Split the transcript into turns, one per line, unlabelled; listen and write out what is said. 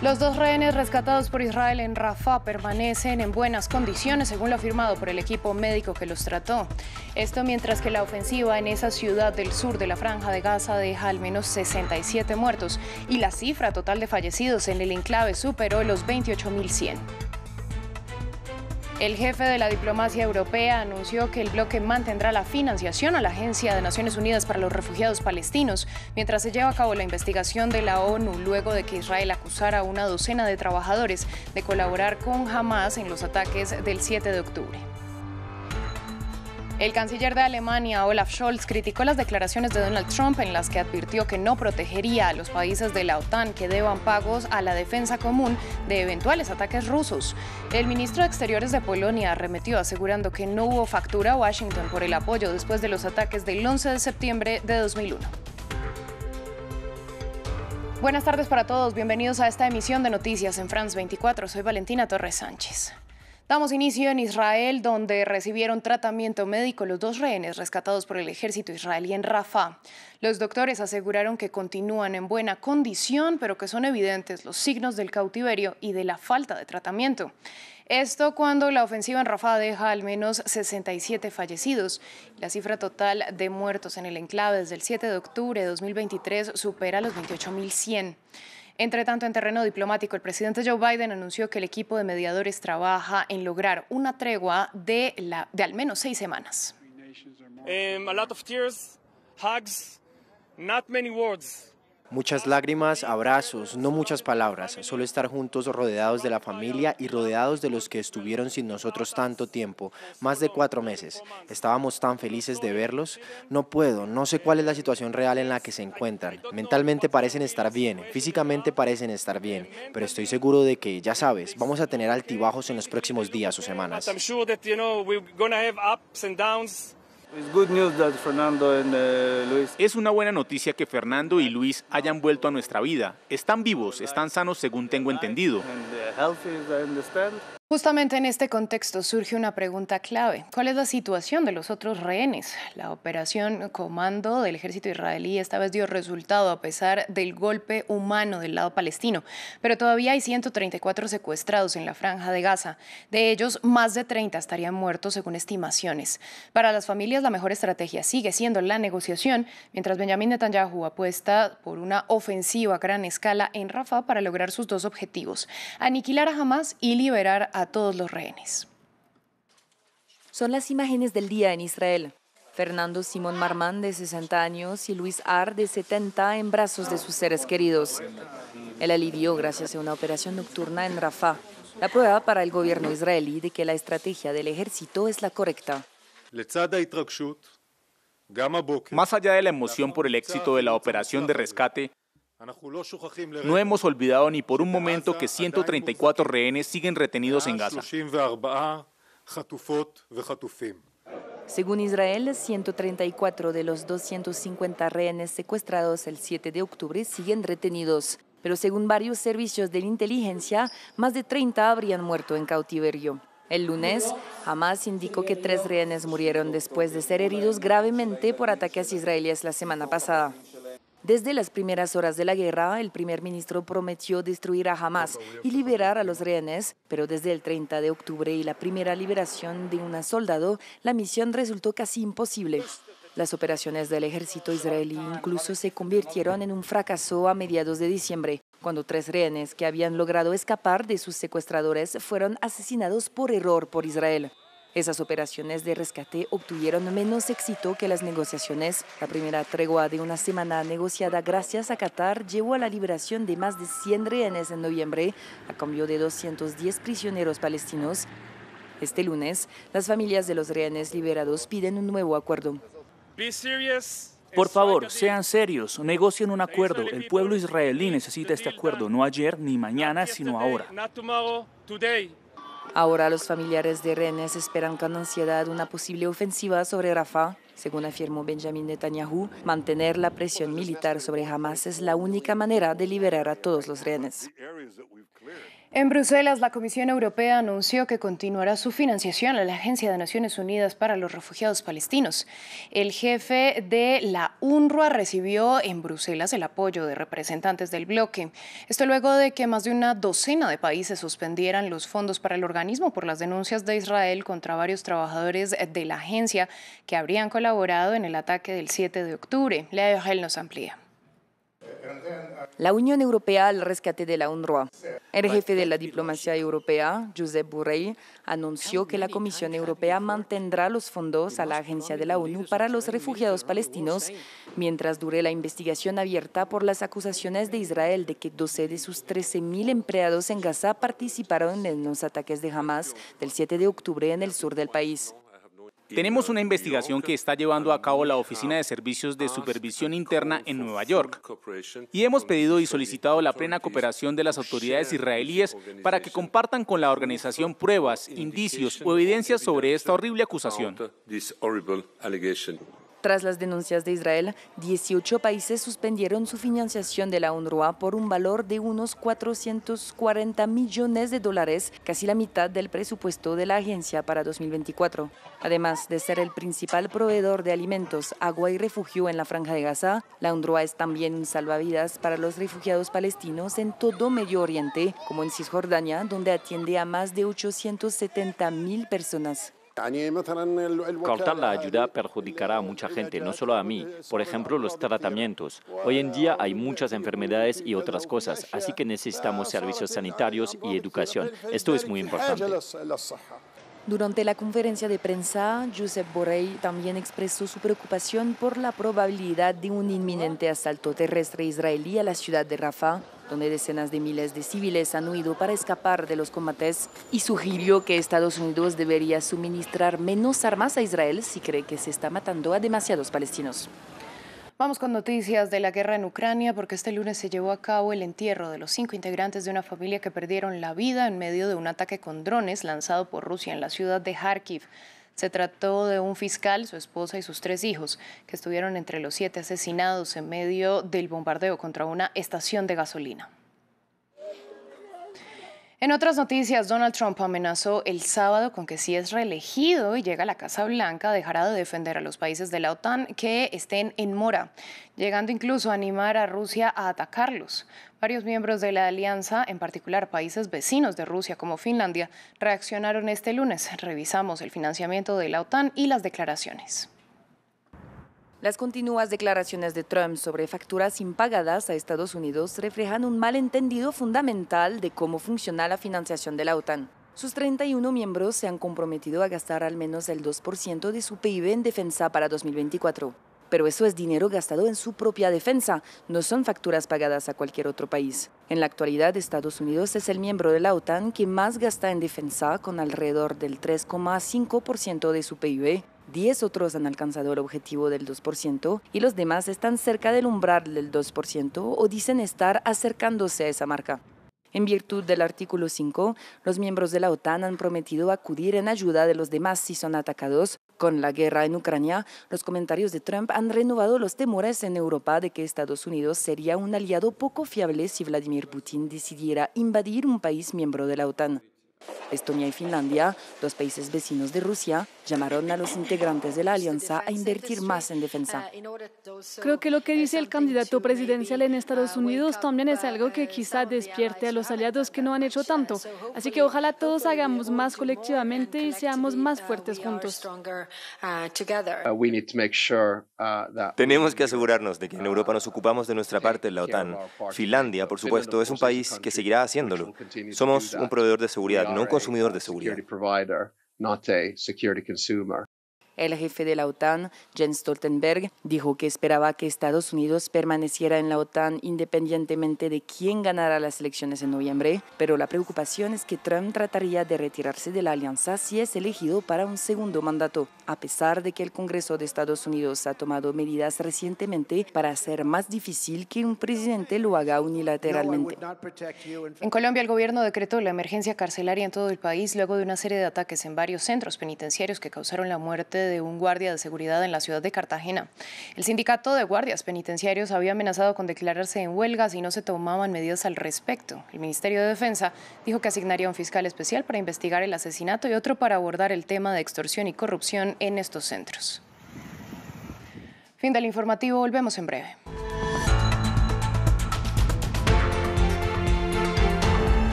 Los dos rehenes rescatados por Israel en Rafah permanecen en buenas condiciones, según lo afirmado por el equipo médico que los trató. Esto mientras que la ofensiva en esa ciudad del sur de la Franja de Gaza deja al menos 67 muertos y la cifra total de fallecidos en el enclave superó los 28.100. El jefe de la diplomacia europea anunció que el bloque mantendrá la financiación a la Agencia de Naciones Unidas para los Refugiados Palestinos, mientras se lleva a cabo la investigación de la ONU luego de que Israel acusara a una docena de trabajadores de colaborar con Hamas en los ataques del 7 de octubre. El canciller de Alemania, Olaf Scholz, criticó las declaraciones de Donald Trump en las que advirtió que no protegería a los países de la OTAN que deban pagos a la defensa común de eventuales ataques rusos. El ministro de Exteriores de Polonia arremetió asegurando que no hubo factura a Washington por el apoyo después de los ataques del 11 de septiembre de 2001. Buenas tardes para todos, bienvenidos a esta emisión de Noticias en France 24. Soy Valentina Torres Sánchez. Damos inicio en Israel, donde recibieron tratamiento médico los dos rehenes rescatados por el ejército israelí en Rafah. Los doctores aseguraron que continúan en buena condición, pero que son evidentes los signos del cautiverio y de la falta de tratamiento. Esto cuando la ofensiva en Rafah deja al menos 67 fallecidos. La cifra total de muertos en el enclave desde el 7 de octubre de 2023 supera los 28.100. Entre tanto, en terreno diplomático, el presidente Joe Biden anunció que el equipo de mediadores trabaja en lograr una tregua de al menos 6 semanas.
A lot of tears, hugs, not many words.
Muchas lágrimas, abrazos, no muchas palabras, solo estar juntos rodeados de la familia y rodeados de los que estuvieron sin nosotros tanto tiempo, más de 4 meses. Estábamos tan felices de verlos. No sé cuál es la situación real en la que se encuentran. Mentalmente parecen estar bien, físicamente parecen estar bien, pero estoy seguro de que, ya sabes, vamos a tener altibajos en los próximos días o semanas.
Es una buena noticia que Fernando y Luis hayan vuelto a nuestra vida. Están vivos, están sanos según tengo entendido.
Justamente en este contexto surge una pregunta clave. ¿Cuál es la situación de los otros rehenes? La operación Comando del ejército israelí esta vez dio resultado a pesar del golpe humano del lado palestino, pero todavía hay 134 secuestrados en la Franja de Gaza. De ellos, más de 30 estarían muertos según estimaciones. Para las familias, la mejor estrategia sigue siendo la negociación, mientras Benjamin Netanyahu apuesta por una ofensiva a gran escala en Rafah para lograr sus dos objetivos: aniquilar a Hamas y liberar a todos los rehenes.
Son las imágenes del día en Israel. Fernando Simón Marmán, de 60 años, y Luis Ar, de 70, en brazos de sus seres queridos. El alivio gracias a una operación nocturna en Rafah. La prueba para el gobierno israelí de que la estrategia del ejército es la correcta.
Más allá de la emoción por el éxito de la operación de rescate, no hemos olvidado ni por un momento que 134 rehenes siguen retenidos en Gaza.
Según Israel, 134 de los 250 rehenes secuestrados el 7 de octubre siguen retenidos, pero según varios servicios de inteligencia, más de 30 habrían muerto en cautiverio. El lunes, Hamas indicó que 3 rehenes murieron después de ser heridos gravemente por ataques israelíes la semana pasada. Desde las primeras horas de la guerra, el primer ministro prometió destruir a Hamas y liberar a los rehenes, pero desde el 30 de octubre y la primera liberación de un soldado, la misión resultó casi imposible. Las operaciones del ejército israelí incluso se convirtieron en un fracaso a mediados de diciembre, cuando 3 rehenes que habían logrado escapar de sus secuestradores fueron asesinados por error por Israel. Esas operaciones de rescate obtuvieron menos éxito que las negociaciones. La primera tregua de una semana negociada gracias a Qatar llevó a la liberación de más de 100 rehenes en noviembre, a cambio de 210 prisioneros palestinos. Este lunes, las familias de los rehenes liberados piden un nuevo acuerdo.
Por favor, sean serios, negocien un acuerdo. El pueblo israelí necesita este acuerdo, no ayer ni mañana, sino ahora.
Ahora los familiares de rehenes esperan con ansiedad una posible ofensiva sobre Rafah. Según afirmó Benjamin Netanyahu, mantener la presión militar sobre Hamas es la única manera de liberar a todos los rehenes.
En Bruselas, la Comisión Europea anunció que continuará su financiación a la Agencia de Naciones Unidas para los Refugiados Palestinos. El jefe de la UNRWA recibió en Bruselas el apoyo de representantes del bloque. Esto luego de que más de una docena de países suspendieran los fondos para el organismo por las denuncias de Israel contra varios trabajadores de la agencia que habrían colaborado en el ataque del 7 de octubre. Lea Yogel nos amplía.
La Unión Europea al rescate de la UNRWA. El jefe de la diplomacia europea, Josep Borrell, anunció que la Comisión Europea mantendrá los fondos a la Agencia de la ONU para los Refugiados Palestinos mientras dure la investigación abierta por las acusaciones de Israel de que 12 de sus 13.000 empleados en Gaza participaron en los ataques de Hamas del 7 de octubre en el sur del país.
Tenemos una investigación que está llevando a cabo la Oficina de Servicios de Supervisión Interna en Nueva York y hemos pedido y solicitado la plena cooperación de las autoridades israelíes para que compartan con la organización pruebas, indicios o evidencias sobre esta horrible acusación.
Tras las denuncias de Israel, 18 países suspendieron su financiación de la UNRWA por un valor de unos 440 millones de dólares, casi la mitad del presupuesto de la agencia para 2024. Además de ser el principal proveedor de alimentos, agua y refugio en la Franja de Gaza, la UNRWA es también un salvavidas para los refugiados palestinos en todo Medio Oriente, como en Cisjordania, donde atiende a más de 870.000 personas.
Cortar la ayuda perjudicará a mucha gente, no solo a mí. Por ejemplo, los tratamientos. Hoy en día hay muchas enfermedades y otras cosas, así que necesitamos servicios sanitarios y educación. Esto es muy importante.
Durante la conferencia de prensa, Josep Borrell también expresó su preocupación por la probabilidad de un inminente asalto terrestre israelí a la ciudad de Rafah, donde decenas de miles de civiles han huido para escapar de los combates, y sugirió que Estados Unidos debería suministrar menos armas a Israel si cree que se está matando a demasiados palestinos.
Vamos con noticias de la guerra en Ucrania, porque este lunes se llevó a cabo el entierro de los 5 integrantes de una familia que perdieron la vida en medio de un ataque con drones lanzado por Rusia en la ciudad de Kharkiv. Se trató de un fiscal, su esposa y sus 3 hijos, que estuvieron entre los 7 asesinados en medio del bombardeo contra una estación de gasolina. En otras noticias, Donald Trump amenazó el sábado con que si es reelegido y llega a la Casa Blanca, dejará de defender a los países de la OTAN que estén en mora, llegando incluso a animar a Rusia a atacarlos. Varios miembros de la alianza, en particular países vecinos de Rusia como Finlandia, reaccionaron este lunes. Revisamos el financiamiento de la OTAN y las declaraciones.
Las continuas declaraciones de Trump sobre facturas impagadas a Estados Unidos reflejan un malentendido fundamental de cómo funciona la financiación de la OTAN. Sus 31 miembros se han comprometido a gastar al menos el 2% de su PIB en defensa para 2024. Pero eso es dinero gastado en su propia defensa, no son facturas pagadas a cualquier otro país. En la actualidad, Estados Unidos es el miembro de la OTAN que más gasta en defensa, con alrededor del 3,5% de su PIB. 10 otros han alcanzado el objetivo del 2% y los demás están cerca del umbral del 2% o dicen estar acercándose a esa marca. En virtud del artículo 5, los miembros de la OTAN han prometido acudir en ayuda de los demás si son atacados. Con la guerra en Ucrania, los comentarios de Trump han renovado los temores en Europa de que Estados Unidos sería un aliado poco fiable si Vladimir Putin decidiera invadir un país miembro de la OTAN. Estonia y Finlandia, 2 países vecinos de Rusia, llamaron a los integrantes de la alianza a invertir más en defensa.
Creo que lo que dice el candidato presidencial en Estados Unidos también es algo que quizá despierte a los aliados que no han hecho tanto. Así que ojalá todos hagamos más colectivamente y seamos más fuertes juntos.
Tenemos que asegurarnos de que en Europa nos ocupamos de nuestra parte en la OTAN. Finlandia, por supuesto, es un país que seguirá haciéndolo. Somos un proveedor de seguridad, no un consumidor de seguridad.
El jefe de la OTAN, Jens Stoltenberg, dijo que esperaba que Estados Unidos permaneciera en la OTAN independientemente de quién ganara las elecciones en noviembre, pero la preocupación es que Trump trataría de retirarse de la alianza si es elegido para un segundo mandato, a pesar de que el Congreso de Estados Unidos ha tomado medidas recientemente para hacer más difícil que un presidente lo haga unilateralmente.
En Colombia, el gobierno decretó la emergencia carcelaria en todo el país luego de una serie de ataques en varios centros penitenciarios que causaron la muerte de un guardia de seguridad en la ciudad de Cartagena. El sindicato de guardias penitenciarios había amenazado con declararse en huelga si no se tomaban medidas al respecto. El Ministerio de Defensa dijo que asignaría un fiscal especial para investigar el asesinato y otro para abordar el tema de extorsión y corrupción en estos centros. Fin del informativo, volvemos en breve.